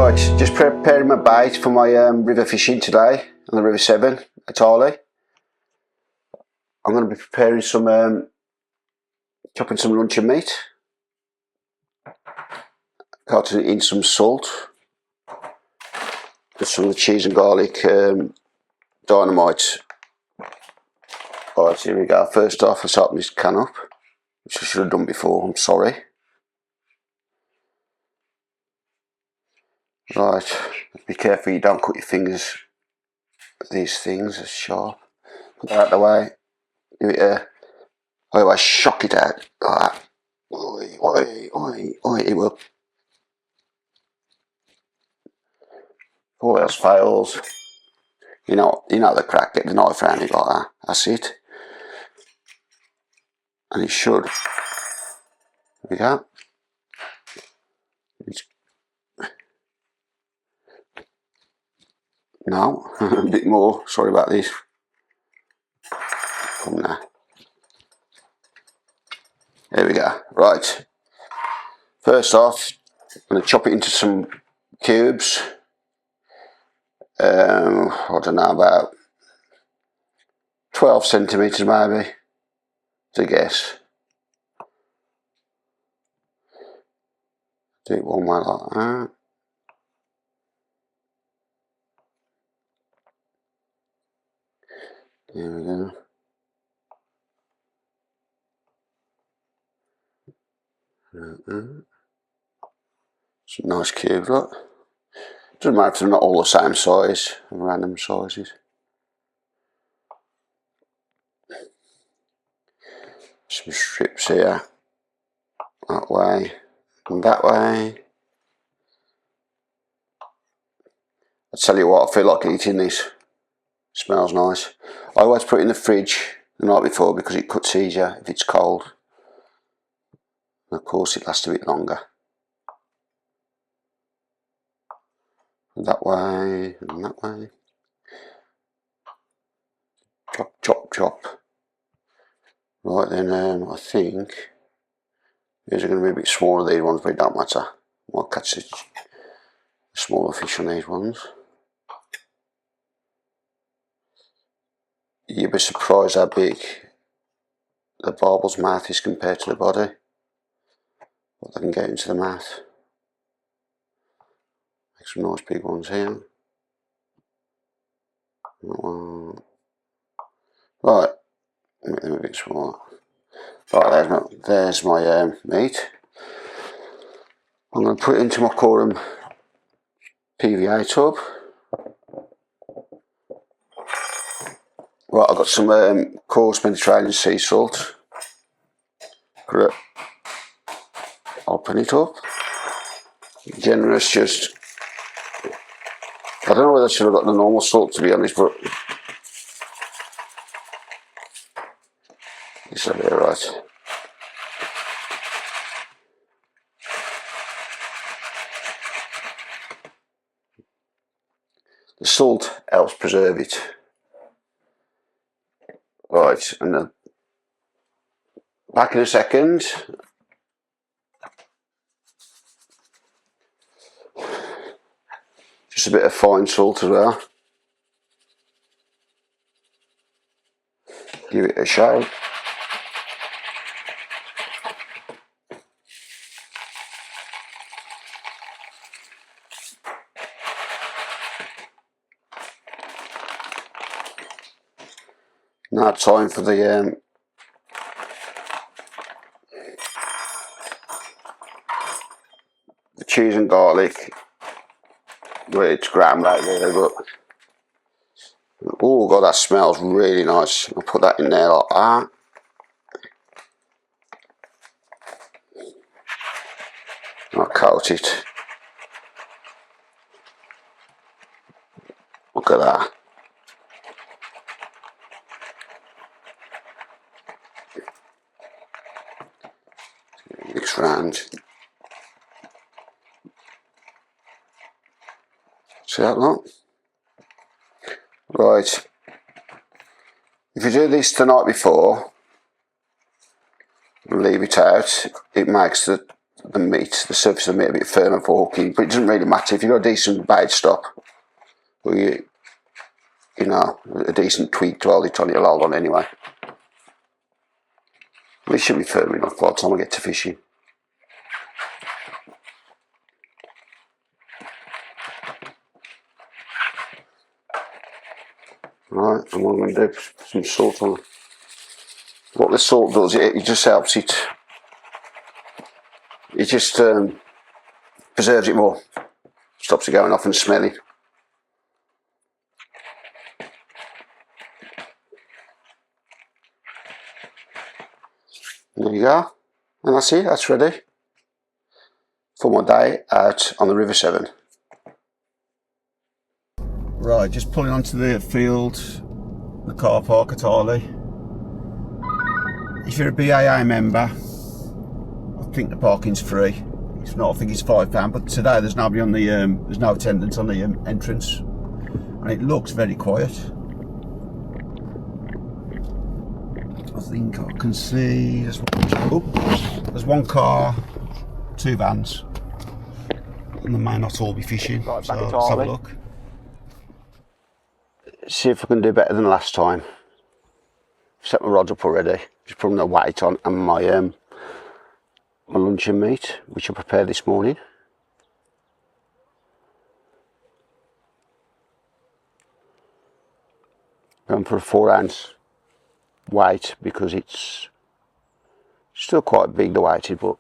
Right, just preparing my bait for my river fishing today on the River Severn at Arley. I'm going to be preparing some, chopping some luncheon meat, cutting it in some salt, just some of the cheese and garlic dynamite. Right, here we go. First off, let's open this can up, which I should have done before, I'm sorry. Right, be careful you don't cut your fingers with these things, they're sharp. Put that out of the way. Give it a, I always shock it out like that. Oi, oi, oi, oi, it will. All else fails. You know the crack, get the knife around it like that. That's it. And it should. There we go. No, a bit more. Sorry about this. Come now. There we go. Right. First off, I'm going to chop it into some cubes. I don't know, about 12 centimetres maybe, to guess. Do it one way like that. There we go. Some nice cubes, look. Doesn't matter if they're not all the same size, random sizes. Some strips here, that way and that way. I tell you what, I feel like eating this. Smells nice. I always put it in the fridge the night before because it cuts easier if it's cold. And of course it lasts a bit longer. And that way and that way. Chop, chop, chop. Right then, I think these are going to be a bit smaller, these ones, but it don't matter. I'll catch the smaller fish on these ones. You'd be surprised how big the barbel's mouth is compared to the body. What they can get into the mouth. Make some nice big ones here. Right, make them a bit smaller. Right, there's my meat. I'm going to put it into my quorum PVA tub. Right, I've got some coarse Mediterranean sea salt. Gonna open it up. Generous, just. I don't know whether I should have got the normal salt, to be honest, but this will be alright. The salt helps preserve it. Right, and then back in a second. Just a bit of fine salt as well. Give it a shake. Now time for the cheese and garlic. Well, it's ground right there, but oh god, that smells really nice. I'll put that in there like that. I'll coat it. Look at that. Mix round. See that lot? Right. If you do this the night before and leave it out, it makes the the meat, the surface of the meat a bit firmer for hooking, but it doesn't really matter if you've got a decent bait stop, or you know, a decent tweak to hold it on, it'll hold on anyway. It should be firm enough by the time I get to fishing. Right, and what I'm going to do, some salt on it. What the salt does, it just helps it, it just preserves it more, stops it going off and smelling. There you go, and that's it, that's ready for my day out on the River Severn. Right, just pulling onto the field, the car park at Arley. If you're a BAA member, I think the parking's free. If not, I think it's £5. But today there's nobody on the, there's no attendance on the entrance, and it looks very quiet. I think I can see there's one car, 2 vans, and they may not all be fishing. Right, so let's have a look. See if I can do better than last time. Set my rods up already. Just putting the weight on and my my luncheon meat, which I prepared this morning. Going for a 4-ounce weight because it's still quite big, the weighted, but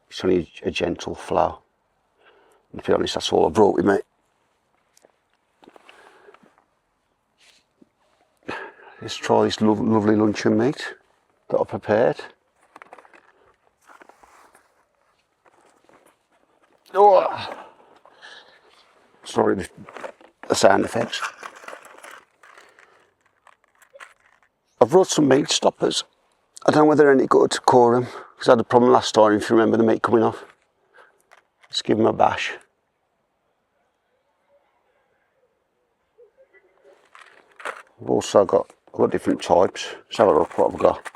it's only a gentle flow. And to be honest, that's all I brought with me. Let's try this lovely luncheon meat that I prepared. Oh, sorry, the sound effects. I've brought some meat stoppers. I don't know whether they're any good to core them, because I had a problem last time, if you remember the meat coming off. Let's give them a bash. I've also got different types. Let's have a look what I've got.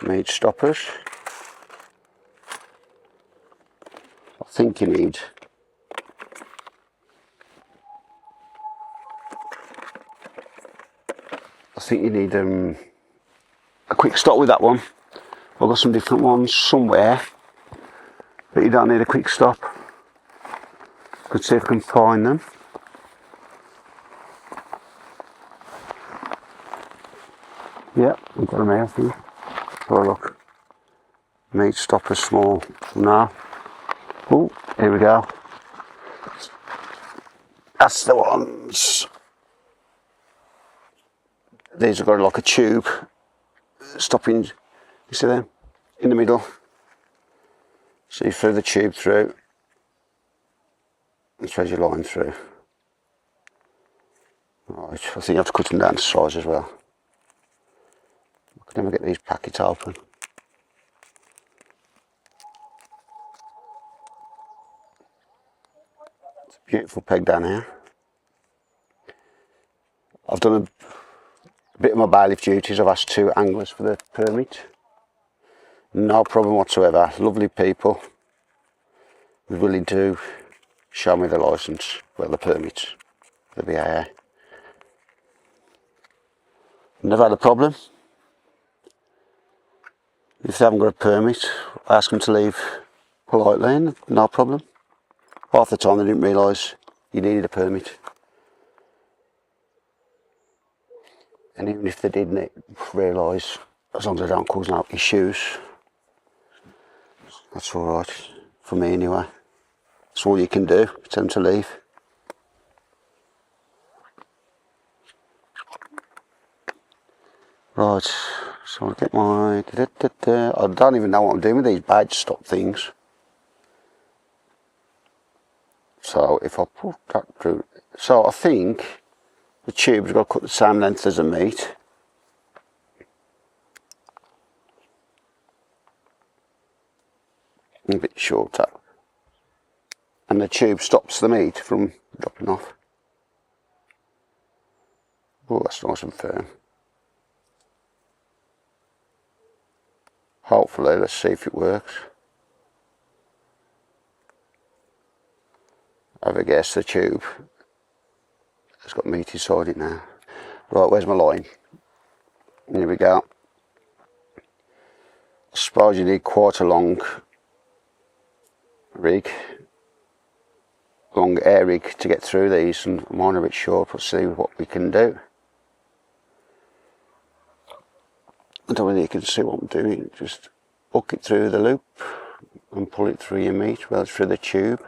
Meat stoppers. I think you need a quick stop with that one. I've got some different ones somewhere, but you don't need a quick stop. Could see if I can find them. Yeah, I've got them here, I think. Have a look. Meat stopper small. No. Oh, here we go. That's the ones. These have got like a tube stopping, you see them? In the middle. So you throw the tube through and thread your line through. Right, I think you have to cut them down to size as well. I can never get these packets open. It's a beautiful peg down here. I've done a bit of my bailiff duties. I've asked 2 anglers for the permit. No problem whatsoever. Lovely people. They're willing to show me the licence, well, the permit, the BAA. Never had a problem. If they haven't got a permit, I ask them to leave politely and no problem. Half the time they didn't realise you needed a permit. And even if they didn't realise, as long as they don't cause no issues, that's alright, for me anyway. That's all you can do, tell them to leave. Right, so I'll get my, I don't even know what I'm doing with these badge stop things. So if I put that through, so I think the tube's got to cut the same length as the meat. A bit shorter. And the tube stops the meat from dropping off. Oh, that's nice and firm. Hopefully, let's see if it works. Have a guess, the tube has got meat inside it now. Right, where's my line? Here we go. I suppose you need quite a long rig, long air rig to get through these, and mine are a bit short. Let's see what we can do. I don't know whether you can see what I'm doing. Just hook it through the loop and pull it through your meat, well, through the tube.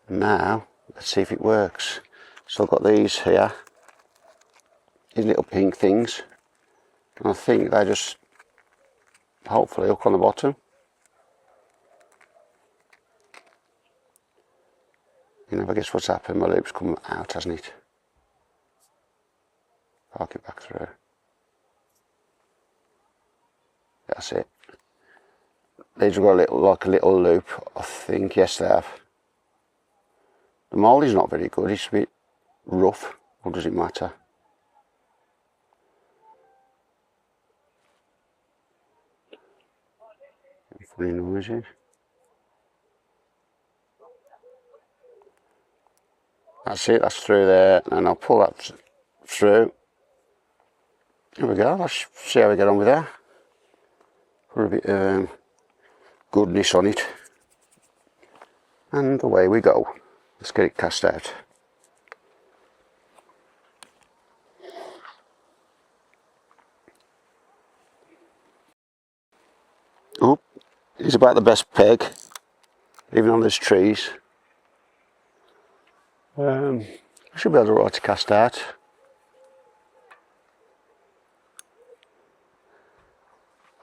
Now, let's see if it works. So I've got these here, these little pink things, and I think they just hopefully hook on the bottom. You know, I guess what's happened, my loop's come out, hasn't it? Park it back through. That's it. These have got a little, like a little loop, I think. Yes, they have. The mould is not very good. It's a bit rough. Or does it matter? Funny noises. That's it. That's through there, and I'll pull that through. There we go. Let's see how we get on with that. Put a bit of goodness on it, and away we go. Let's get it cast out. Oh, it's about the best peg, even on these trees. I should be able to right to cast out.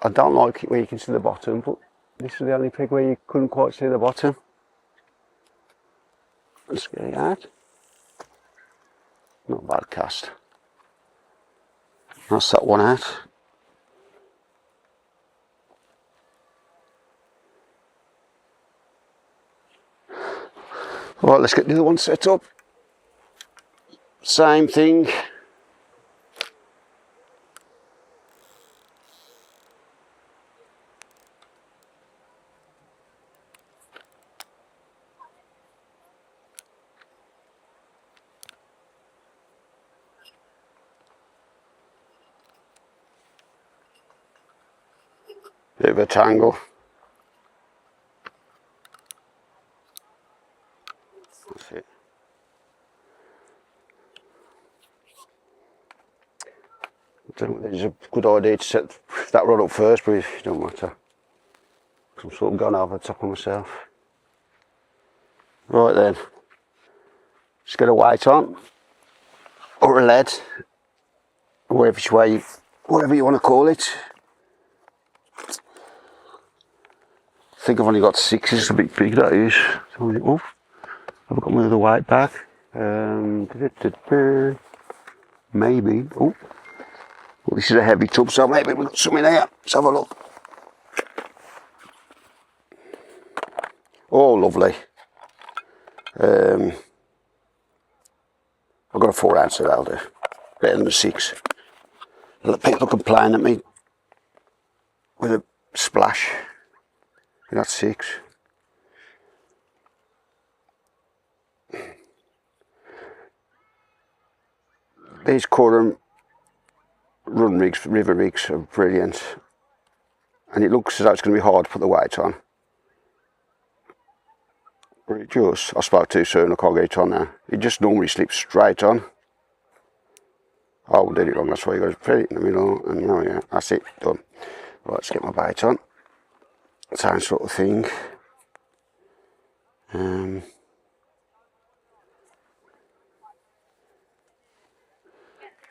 I don't like it where you can see the bottom, but this is the only peg where you couldn't quite see the bottom. Let's get it out. Not a bad cast. That's that one out. Right, let's get the other one set up. Same thing. Bit of a tangle. That's it. I don't think it's a good idea to set that rod up first, but it don't matter. I'm sort of gone over the top of myself. Right then, just get a weight on, or a lead, whatever you want to call it. I think I've only got 6, it's a bit big that is. Oh, I've got my other weight back. Maybe. Oh, well, this is a heavy tub, so maybe we've got some in here. Let's have a look. Oh, lovely. I've got a 4 ounce, so that'll do. Better than a 6. A lot of people complain at me with a splash. That's 6. These current run rigs, river rigs, are brilliant. And it looks as though it's going to be hard to put the weight on. But it just, I spoke too soon, I can't get it on now. It just normally slips straight on. Oh, I did it wrong, that's why you got to put it in the middle, and oh yeah, that's it, done. Right, let's get my bait on. Same sort of thing.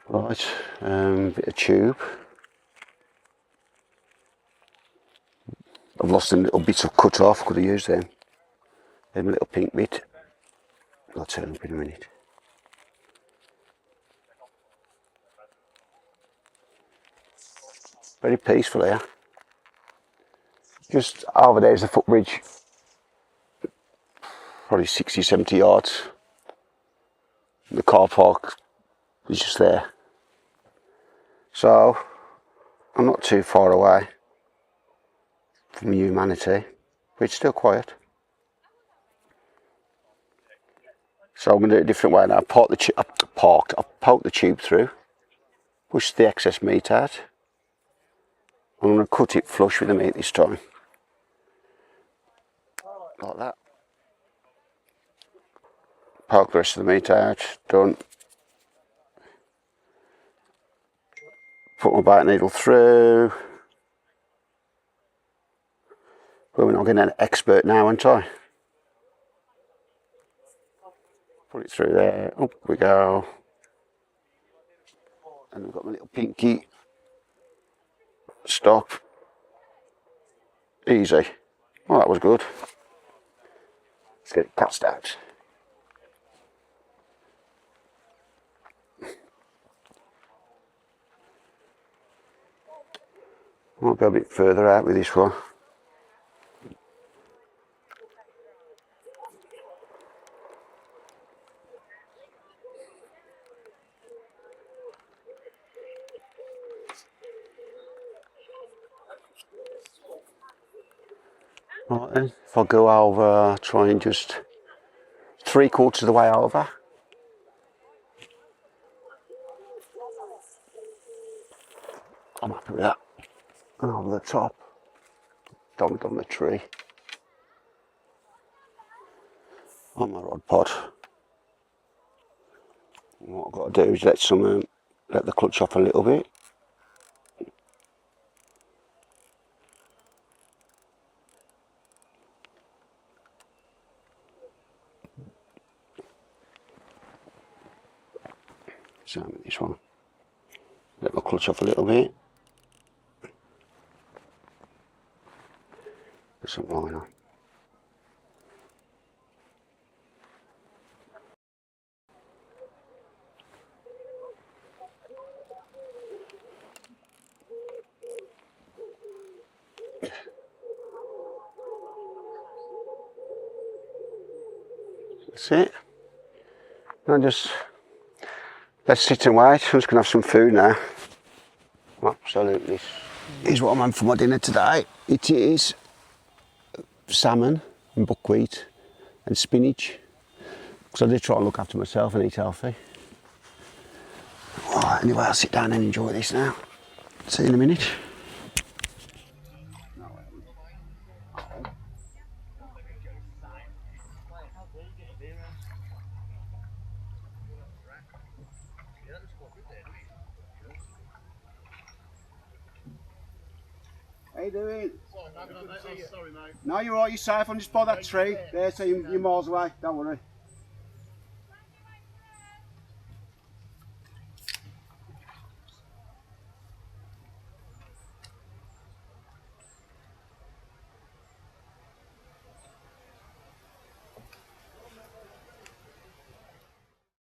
Right, bit of tube. I've lost them little bits of cut off, could have used them. Them little pink bit. I'll turn up in a minute. Very peaceful here. Just over there is the footbridge. Probably 60, 70 yards. The car park is just there. So, I'm not too far away. from humanity, but it's still quiet. So I'm going to do it a different way now. I've poked the tube through, push the excess meat out. I'm going to cut it flush with the meat this time. Like that. Poke the rest of the meat out, done. Put my bite needle through. Well, we're not getting an expert now, aren't I? Put it through there, up we go. And we've got my little pinky. Stop. Easy. Well, that was good. Let's get it cast out. I'll go a bit further out with this one. Right then, if I go over, try and just 3/4 of the way over. I'm happy with that. And over the top, dumped on the tree. On my rod pod. And what I've got to do is let the clutch off a little bit. Same with this one. Let my clutch off a little bit. Put some line on. That's it. Now just let's sit and wait. I'm just gonna have some food now. Absolutely. Here's what I'm having for my dinner today. It is salmon and buckwheat and spinach. Because I do try and look after myself and eat healthy. Right, anyway, I'll sit down and enjoy this now. See you in a minute. How you doing? Sorry, mate. No, you're right, you're safe. I'm just by that tree. There, so you're miles away. Don't worry.